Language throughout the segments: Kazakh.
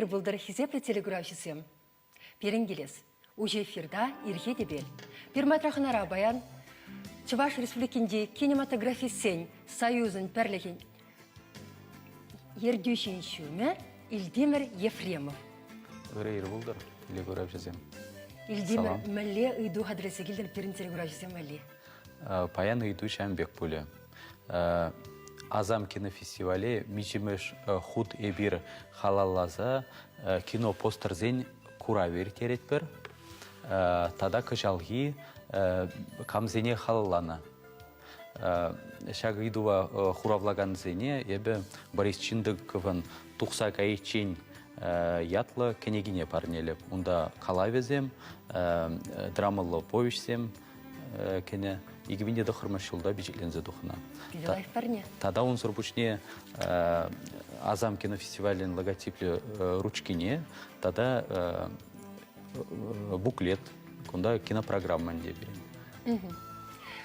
Ирир булдыр хизепле телеграфисем. Перенгелес. Уже эфирда ирхе дебел. Пирматраханара баян. Чуваш республикинде кинематография сень союзын перлеген ердюшин шуме Ильдимир Ефремов. Ирир булдыр телеграфисем. Ильдимир мәлле ыйду хадресе келден перин телеграфисем мәлле. Паян ыйду шамбек пуле. Азам кинофестивале мичимеш худ эбир халаллаза кино постерзен куравер теретпер. Тада кышалги камзене халалана. Шагидува хуравлаган зене ебе Борис Чиндыковын тухса кайчин ятлы кенегине парнелеп. Унда калавезем, драмалы повестем кене игивинде да хырмашылда бижеклензе духна. Тада он сурбучне Азам кинофестивален логотипле ручкине, тада буклет, кунда кинопрограмма не берем.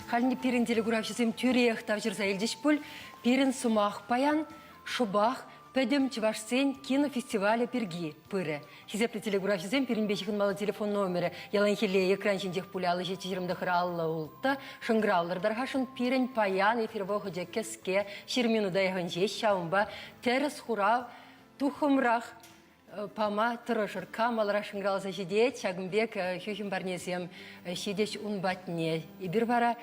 Хални пирин телеграфисем тюрех тавжирза элдиш пуль, пирин сумах паян, шубах, педем чевашсен кинофестиваля перги пыры. Хизепле телеграфисем пирин бешихын малы телефон номері, яланхиле экран чиндех пулялы жетижірімді хыралла улты, шыңграллар дархашын пирин паян эфирво ходе кеске, ширминуда еханже шаумба, терес хурав, тухымрах, пама тұрышыр камалара шыңгралса жедет, шагымбек хюхим барнесем шедеш унбатне. И бір бара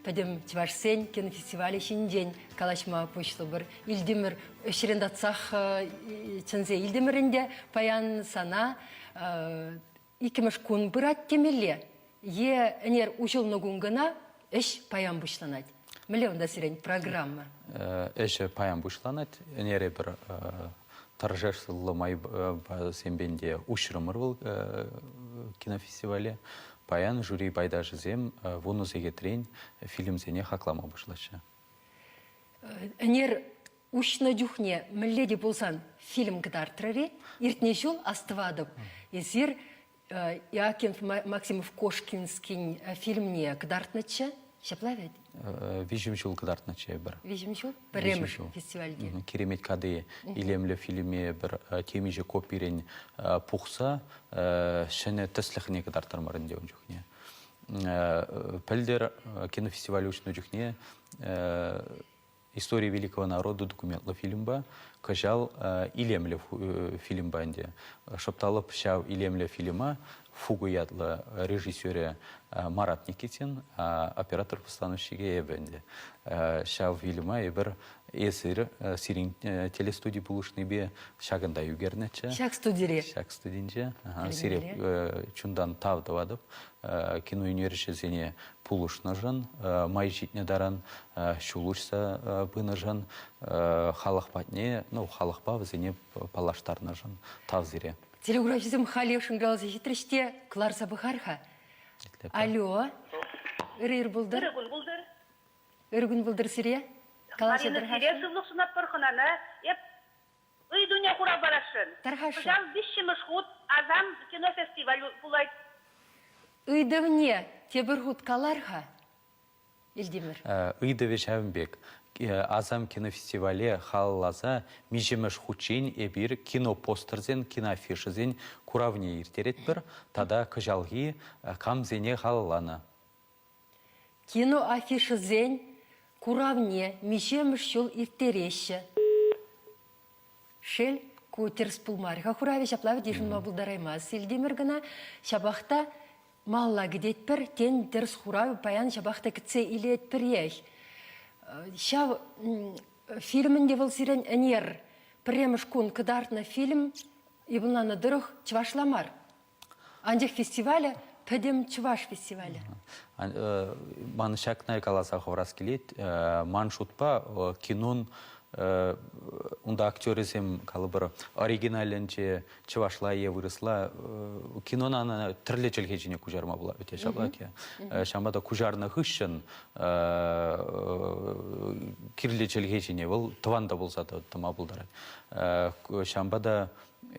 пәдем чевашсен кинофестивалі шинден калашма пушлы бір. Илдимір өшірендатсақ чынзе Илдимірінде паян сана икіміш күн бұрат темелі. Е әнер ұжылны күнгіна үш паян бұшланад. Міле онда сирен программа? Үш паян бұшланад. Әнері бір торжественный май сембенде ушрымыр был кинофестивале. Паян жюри байдажы зем вуну зегетрен фильм зене хаклама башлаша. Энер ушна дюхне мледи болсан фильм гдартрери иртне жол аствадып. Изир Якинов Максимов Кошкинский фильмне гдартнача. Шаплавет? Вижимчул кадартнача бір. Вижимчул? Премш фестивальде. Керемет кады илемлі фильме бір темеже копирен пухса, шыны тісліхіне кадартармарын деуін жүхне. Пәлдер кинофестивалі үшін жүхне «История великого народа» документлы фильмба, кажал илемлі фильмба инде. Шапталып шау илемлі фильма, фугу ятлы режиссере Марат Никитин, оператор постановщиге ебенде. Шау фильма ебір есір сирин телестудий булышны бе шагында югернече. Шаг студире. Шаг студинче. Сиреп чундан тавдывадып, кино университетіне пулышны жын, май житне даран шулышса быны жын, халық патне, халық па візіне палаштарны жын тавзире. Телеграфизм халев шыңгалазы жетіріште Кларса Бұхарха. Алло. Ирир бұлдыр? Иргүн бұлдыр. Иргүн бұлдыр сирия? Калашы дырхашы? Марина сирия сывлық сынап бірхынаны, еп, үйдуне құра барашын. Тархашы? Жал бішіміш худ Азам кинофестиваль бұлайды. Үйдівне тебір худ каларха? Илдимір. Үйдіве шәвімбек. Азам кинофестивале халлаза мижемеш хучен эбир кино постерзен, киноафишезен куравне иртерет бір, тада кажалги камзене халлана. Киноафишезен куравне мижемеш шул иртереші. Шел кутерс пулмар. Хахурави шаплави дешін мабылдараймаз. Илдимір гына шабақта малла гидет бір, тен терс хурави паян шабақта кітсе илет бір еш. Шав фильмінде был сирен әнер премеш күн кыдартна фильм и был на дырых чвашламар. Андех фестиваля пәдем чваш фестиваля. Ман шакнай каласа ховрас келет, ман шутпа кинон унда актеризм калыбыр оригиналенче чывашлайе вырысла кинонана түрлі челгечіне кужарма була өте шаблаке. Шамбада кужарны хыщын кирлі челгечіне бұл тыванда болса да тыма бұлдары. Шамбада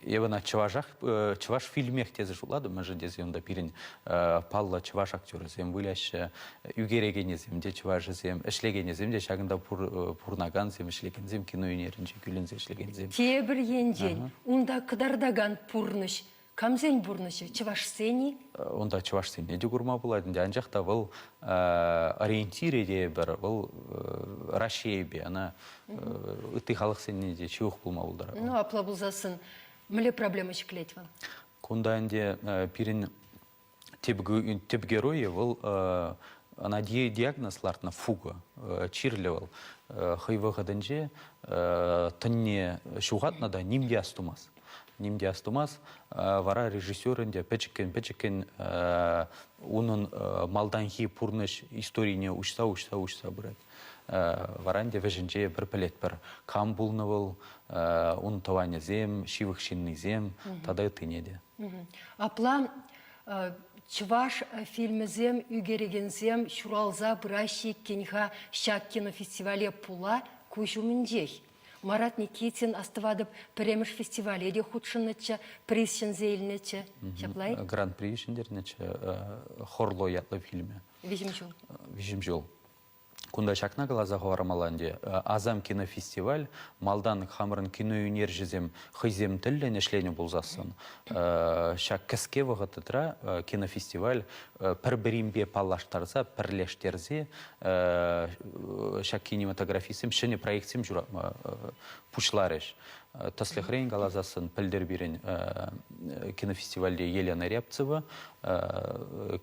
Евана чуваш фильмех тезе жулады, мы же дезе онда пирин палла чуваш актері зем, выляща үгереген зем, де чуваш зем, ішлеген зем, де шагында пурнаган зем, ішлеген зем, кино өнерінже күлінзе ішлеген зем. Те бір енден, онда кыдардаган пурныш, камзен пурнышы, чуваш сені? Онда чуваш сені де күрма болады, анжақта бұл ориентире де бір, бұл Россия бе, ана үтті халық сені де чуық бұлма бұлдара. Ну, апла бұлзасын. Мілі проблема шеклет вам? Кунда анде пирин тип герои был она диагнозларна фуга чирлевал хайвахаданже тынне шугатна да нимде астумас. Нимде астумас вара режиссерінде печекен унун малданхи пурныш историйне учса брать. Варанде веженже бір пілет бір кам булнывыл, он таване зем, шивых шинный зем, тада тынеде. Апла чуваш фильмізем, үгерегензем, шуралза бұраши кенха шак кинофестивале пула кушуміндех. Марат Никитин астывадып премеш фестиваледе худшыныча, призшін зейліныча. Шаплай? Гран-при шындерныча хорло ятлы фильме. Вижим жол. Кунда шакна глаза говорамаланде азам кинофестиваль малдан хамрын кино өнержізем хызем тіллен ішлене болзасын. Шак кіске вағытытра кинофестиваль пір бірімбе паллаштарса, пірлештерзе шак кинематографисем шыне проектсем пушларыш. Таслихрейн галазасын пілдер берін кинофестивальде Елена Рябцева,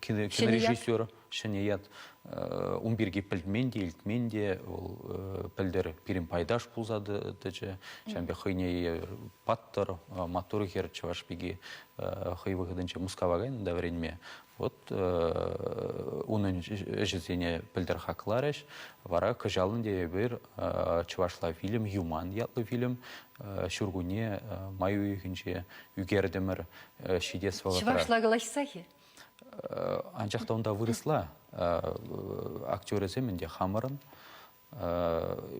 кинорежиссер шынеят Умбирге пілдменде, илтменде, пілдер перін пайдаш пулзады дәжі, шәмбе хыйне паттыр, моторы хер чавашпеге хый выходынча мускавагайны да вренме. Вот оның жүзене пілдер хақларыш, вара кажалынде бір чавашла фильм, юман ятлы фильм, шүргуне маю үйгінше үгердімір шидес вағытра. Чавашла галашсахи? Анчақта онда вырысла актер земінде хамырын,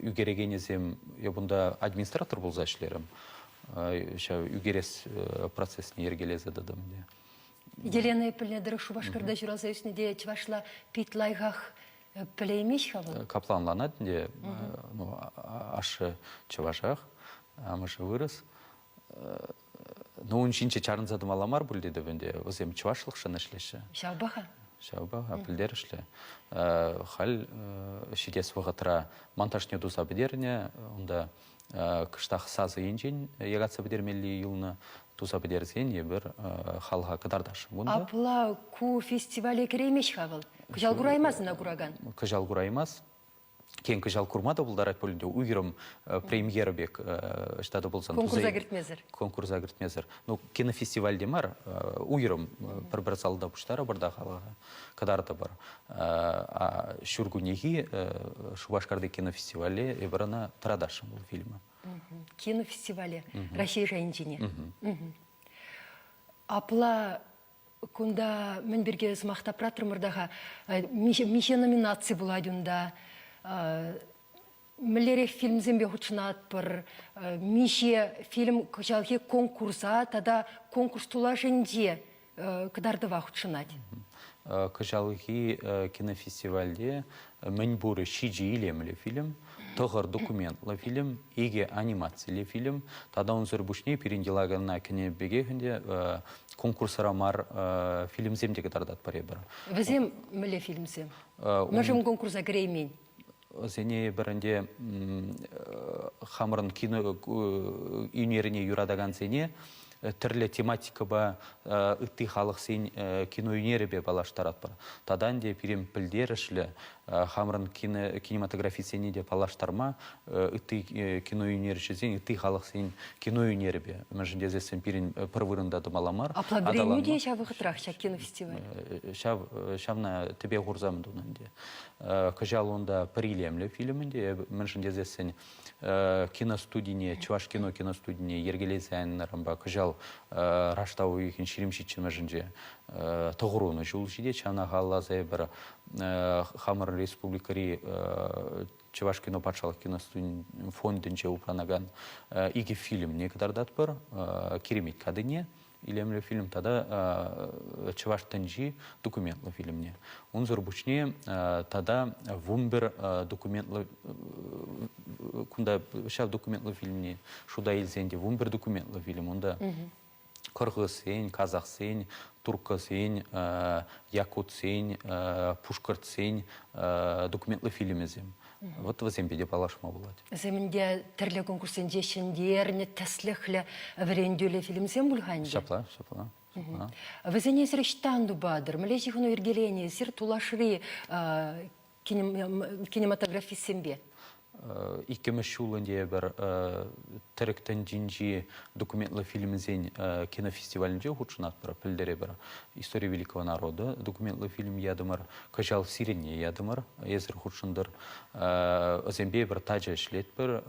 үгереген зем, бұнда администратор болза ішлерім, үгерес процесіне ергелезі дадым. Елена Пілнедірі Шубашқырда жүралса үсінде чвашла питлайғақ пілеймеш қабыл? Капланланады, ашы чвашақ, амышы вырыс. Но он чинче чарнзадым аламар бұл деді бінде, өзем чвашылық шын ішлеші. Шабаға? Шабаға, пілдер ішлі. Хал шидес вғытыра монтажне дұза бідеріне, онда кыштақ сазы енжен, егатса бідермелі юлны дұза бідерзен, ебір халға кыдардашым. Апла ку фестивале кереймеш қабыл? Күжал құраймазына құраған? Күжал құраймаз. Кен кыжал курмада булдар полинде уйрым премьера бек штада болсан. Конкурса гертмезер. Конкурса гертмезер. Ну кинофестивальде мар уйрым бір залда буштара барда халага кадарда бар. А шургунеги Шубашкарды кинофестивале ебрана тарадашым был фильма. Кинофестивале Россия жайынжине. Апла кунда мен берге змахтап ратырмырдаға мише номинация буладюнда. Мілерек фильм зембе хучынат бір мише фильм кычалхи конкурса, тада конкурс тула жэнде кыдардыва хучынат. Кычалхи кинофестивальде мен буры шиджи илемлі фильм, тұғыр документлы фильм, еге анимациялы фильм, тада он зөрбушне перенделагана кенебегехінде конкурсара мар фильм земде кыдардат паре бір. Візем міле фильм зем? Можем конкурса кіреймен? Зене бірінде хамырын кино үйнеріне юрадаган зене түрлі тематика ба үтті халық сен кино үйнері бе балаштарат бар. Тадан де пирем пілдер ішлі хамырын кинематографисене де балаштарма үтті кино үйнері жезен үтті халық сен кино үйнері бе. Мәжінде зесен пирен пір вырында дымаламар. Апла біреймі де шавы ғытырақ шак кинофестиваль? Шавна тебе ғұрзамды онынде. Кажал онда прилемлі фильмінде, мәжінде зесен киностудине, Чуваш киностудине ергелезен рамба кажал шау раштау екен ширимшичима жинже тоғыруны жул жиде чана галлазай бір Хамыр республикари Чуваш кино патшалық киностудия фондынче упранаган иги фильм некадардат бар керемет кадыне илемле фильм тада Чуваш тенжи документлы фильмне. Он зарбучне тада вумбер документлы кунда шав документлы фильмне шуда илзенде вумбер документлы фильм онда Кыргыз сен, казах сен, турка сен, якут сен, пушкарт сен документлы фильмезем. Вот возем беде палашма булат. Земінде түрлі конкурсын дешіндеріне тәсліхлі віренділі фильмсен бұлғанды? Шапла. Візіне сір іштанду бадыр, мүлі жиғыну ергелені, сір тулашыры кинематографисен бе? Иккемеш шулынде бір тіріктен жинжи документлы фильмізен кинофестивалінде худшынат бір пілдері бір «История великого народа» документлы фильм ядымыр, «Кажал сирене» ядымыр, езір худшындар. Өзембе бір тажа ішлет бір,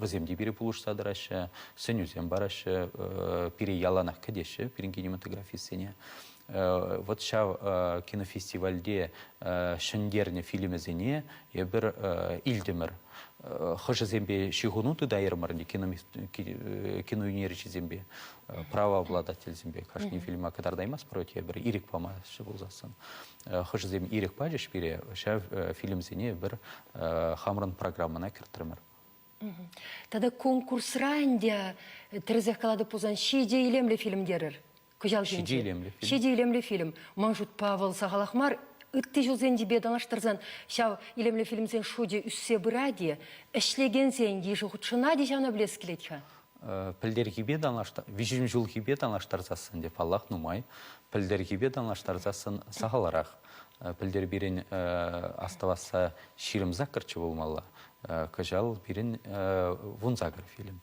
өземде бірі пулышсадыр ашы, сын өзем бар ашы, бірі яланақ кәдеші, бірін кинематографисене. Вот шав кинофестивальде шындерне фильмезене ебір илдемір. Хыжы зембе шигунуты дайырмарни киноюнеричи зембе право обладатель зембе. Кашни фильма кадардаймас против ебір ирик памашы болзасын. Хыжы зем ирик падеш бире шав фильмзене бір хамрын программына кірттірмір. Тада конкурс ранде тірізек қалады позан шеде илемлі фильмдерір. Шеде илемлі фильм. Манжут Павел Сағалахмар үтті жылзен дебе данаштырзан шау илемлі фильмзен шуде үссе бұраде әшлеген зен еші құтшына дежана білес келетіға? Пілдер кебе данаштар, вижім жыл кебе данаштарзасын деп Аллах нумай. Пілдер кебе данаштарзасын сағаларақ. Пілдер берін аставаса ширым закырчы болмалла. Кажал бирин вунзагар фильм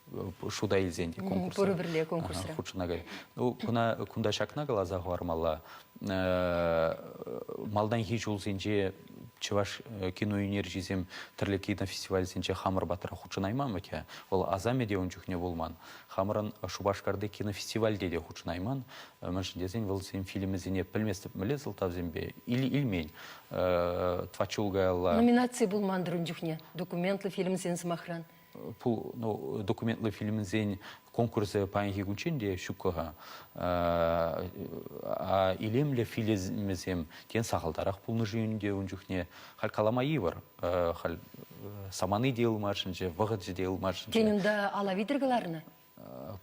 шуда илзенде конкурса. Пуры бірле конкурсра. Худшынагай. Кунда шакна глаза хуармалла. Малдан хич улзенде Чуваш киноюнержизем түрлі кинофестиваль зенче Хамыр батыра худшынайман өте. Ол азамеде ончухне болман. Хамырын Шубашкарды кинофестивальде де худшынайман. Мәшіндезен бұл сен фильмізіне пілместіп мүле зылтав зембе. Илмейн. Твачулгайла. Номинация болман дұрынчухне. Документлы фильм сен смахран. Документлы фильмізен конкурсы паянхи гученде шуккаға. Илемлі фильмізем тен сағалдарақ пулны жүйінде өнжухне. Хал каламайы бар. Хал саманы дейлмашынже, вағыд же дейлмашынже. Тенінде ала видіргіларыны?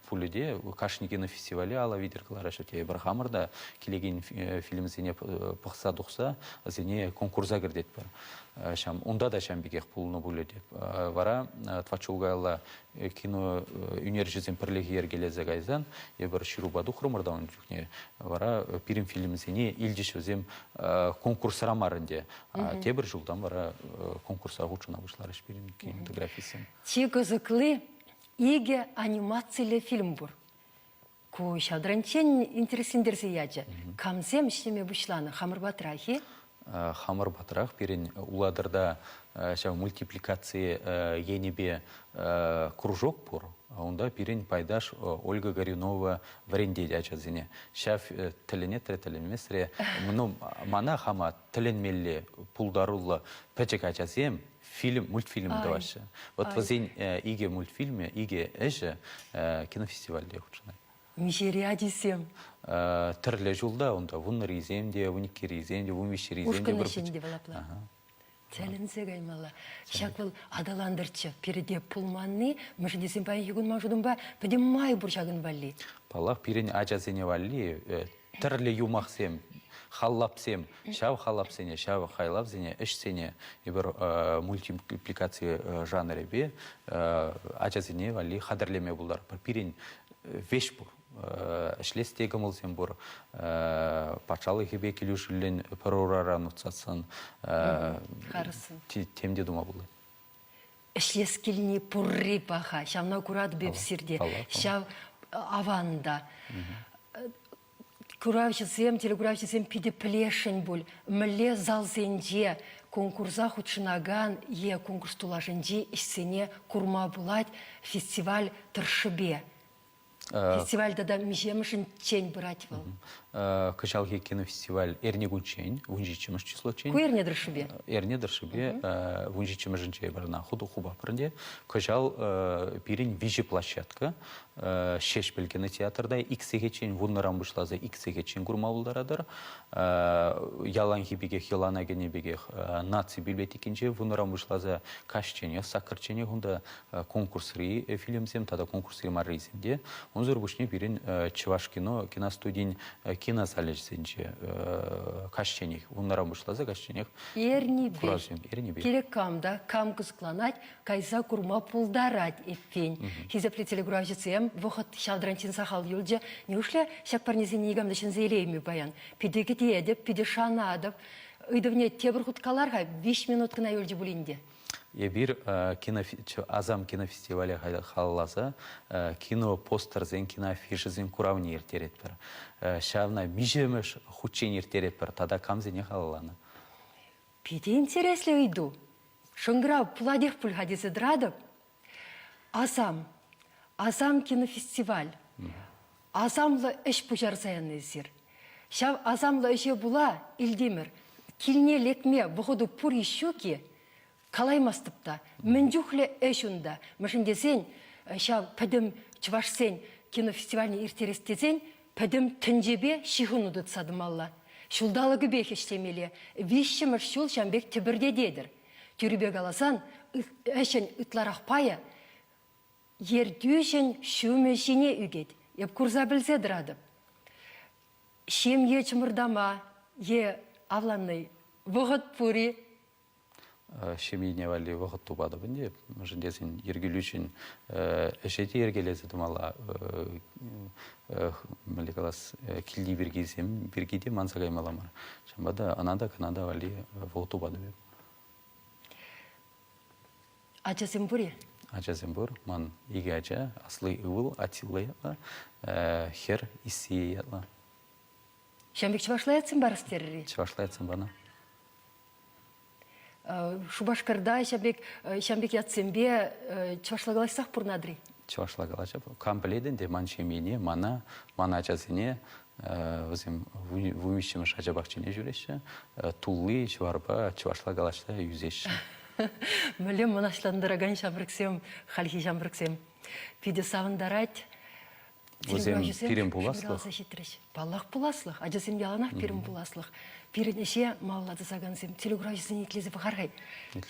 Пуледе Кашни кинофестивале ала видергалар ашыте бір хамырда келеген фильмзене пықса дұқса зене конкурса кірдет бар. Шам онда да шамбекех пулны буледе. Вара Твачулгайла кино юнержизем пірлегі ергелезе гайзан бір шируба дұқрымырда он жүхне. Вара пирим фильмзене илдеш өзем конкурс рамарынде. Те бір жылдан вара конкурса ғучына бұшлар ішпирим кинематографисен. Тек ызықлы Иге анимациялы фильм бұр. Ку шадранчен интересіндерсе яджа. Камзем іштеме бұшланы Хамыр Батырахи? Хамыр Батырах берін уладырда мультипликация енебе кружок бұр. Онда берін пайдаш Ольга Горюнова варенде дячазыне. Шаф тіліне. Мана хама тілінмелі пулдарулы пәчек ачазем. Мультфильм давашы. Вот возень иге мультфильме, иге эже кинофестивальде худшынай. Мишерия десем. Түрлі жылда, онда вунны риземде, вуникке риземде, вумиші риземде. Ушқын ішінде балапла. Тәлінсе гаймалла. Шак бұл адаландырчы, переде пулманны, мүші десем пайын хигун маңжудың ба, пәдем май бұр шағын валли. Палақ перен ажазене валли, түрлі юмақсем, халлапсем, шав халлапсене, шав хайлапсене, ішсене, ебір мультипликация жанребе, ажазене валли хадарлеме бұлдар. Перен веш бұр. Ішлестегі мұлсен бұр. Патшалы хебе келушілін пәрораран ұтсатсын. Темде дума бұлды. Ішлес келіне пұрри паха, шамна курат бепсірде, шав аванда. Куравшысем, телегуравшысем пиде плешень бұл. Мүле залзенде конкурса худшынаган е конкурс тулашынде ішсене курма бұлад фестиваль тұршыбе. Фестивальда да межемышын чень брать был. Качалги кинофестиваль Эрнигунчень, вунжичимыш число чень. Куерне дрышубе. Эрне дыршыбе, вунжичимыш жинчей барна худу хуба пырнде. Качал пирин вижи площадка, шеш бел кинотеатрда, иксеге чень вуннарам вышлаза иксеге чень гурмалдарадыр. Яланги бегех, ялана гене бегех, наци библиотекинче вуннарам вышлаза кашчене, сакарчене, хунда конкурсри фильмсем, тада конкурсри марриземде. Он зарубушне пирин чеваш кино, киностудень, кинозалежсенче кашчених, вуннарам вышлаза кашчених. Ерни бе. Телекамда кам кызкланать, кайза курма пулдарать эффень. Хизаплетели гуражицем, вохот шавдрантин сахал юльдже, неушле шак парнезин нигамдашин заилейми баян. Пидегет едеп, пидешанадов, ыдавне тебрхуткаларга 5 минут кына юльдже булинде. Я бир азам кинофестиваля халласа, кино постерзен, киноафишезен куравни ертеретпер. Шавна мижемеш хучен ертеретпер, тада камзене халлана. Пиде интересли уйду. Шонгра пладех пульхадизе драдов. Азам кинофестиваль. Азамла эш пужарзаянный зир. Шав азамла эше була, Ильдимир, килне лекме, выходу пури щуки, калаймастыпта, мендюхле эшунда, машиндесен, шав пәдім чвашсен кинофестивальный иртерестезен, пәдім тінжебе шихунуды садымалла. Шулдалығы бек іштемелі, вишшімір шул шамбек түбірде дедір. Түрібек аласан, әшін ұтларақ пая, ердюшін шумешіне үгет, еп курза білзе дырадып. Шем е чымырдама, е авланный, вғыт пүри. Шемейне вали вғыт тубады бінде, жындесін ергелушін әшеті ергелезі думала мәлекалас килди бергейде мансагай маламар. Шамбада анада канада вали вғыт тубады бе. Ача Зембуре? Ача Зембур, ман иге ача, аслы ұвыл, атилы ятла, хер иси ятла. Шамбек чывашлаятсың барыстерри? Чывашлаятсың бана. Шубашкарда шамбек ятсембе чывашлагалайсақ пұрнадри? Чывашлагалайша. Камплейден де ман шемейне, мана ачасыне, өзім вумещеміш ачабақчыне жүреші, туллы, чыварба, чывашлагалайша юзеші. Мүлем мұнашландыраган шамбірксем, халхи шамбірксем. Пиде савындарать. Өзім пирен бұласлық. Баллах бұласлық. Ажасым яланақ пирен бұласлық. Пирен еше маллады сағансым. Телеграфиясын етлезі бұқарғай.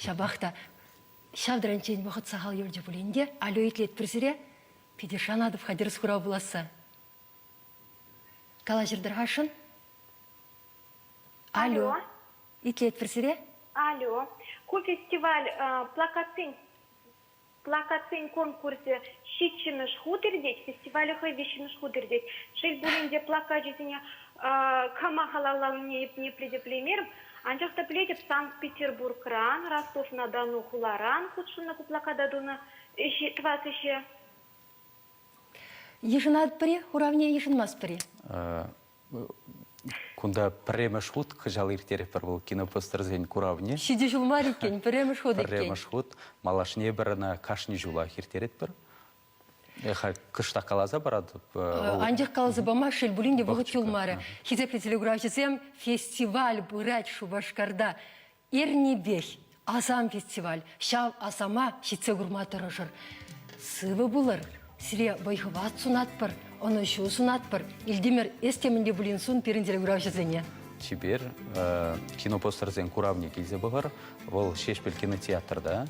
Шабақта шавдыранчен бұқыт сағал ерде бұлінде. Алё етлет бірсіре. Пиде шанадып қадырыс құра бұласы. Кала жердірғашын? Алё. Етлет бірсіре? Алло, фестиваль плакацин конкурсе шичимеш худердеть, фестиваль хайвишимеш худердеть. Шель булинде плакачизине кама халалауне не предеплемер, анчахта пледеп Санкт-Петербург-ран, Ростов-на-Дону хуларан, худшуна плакададуна, твас еще. Ежинад при, уравне ежинмас при. Кунда премеш худ, кыжал иртерев бар был кинопостерзен куравне. Шиде жылмар екен, премеш худ екен. Премеш худ, малашне барына кашни жула иртерет бар. Кышта калаза барады. Анжақ калаза бама шел булинде бұғыт юлмары. Хизепле телеграфиясем фестиваль бұрат Шубашкарда. Ернебех, азам фестиваль. Шав азама шитсе гурма тұрышыр. Сывы бұлыр. Сире байхыват сунат бар. Оны шу сунат бар. Ильдимир эстемінде бұлин сун перін телеграфиясене. Чибер кинопостерзен куравне келзе бұғыр. Ол шешпел кинотеатрда.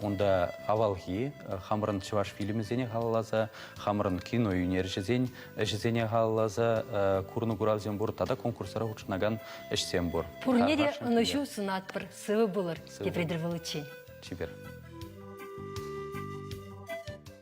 Онда авалги хамырын чываш фильмізене қалалаза, хамырын кино үйнер жезене қалалаза, курны куравзен бұр, тада конкурсара ұчынаган әшсен бұр. Пурнеде оны шу сунат бар. Сывы бұлыр. Кепредір вылычен. Чибер.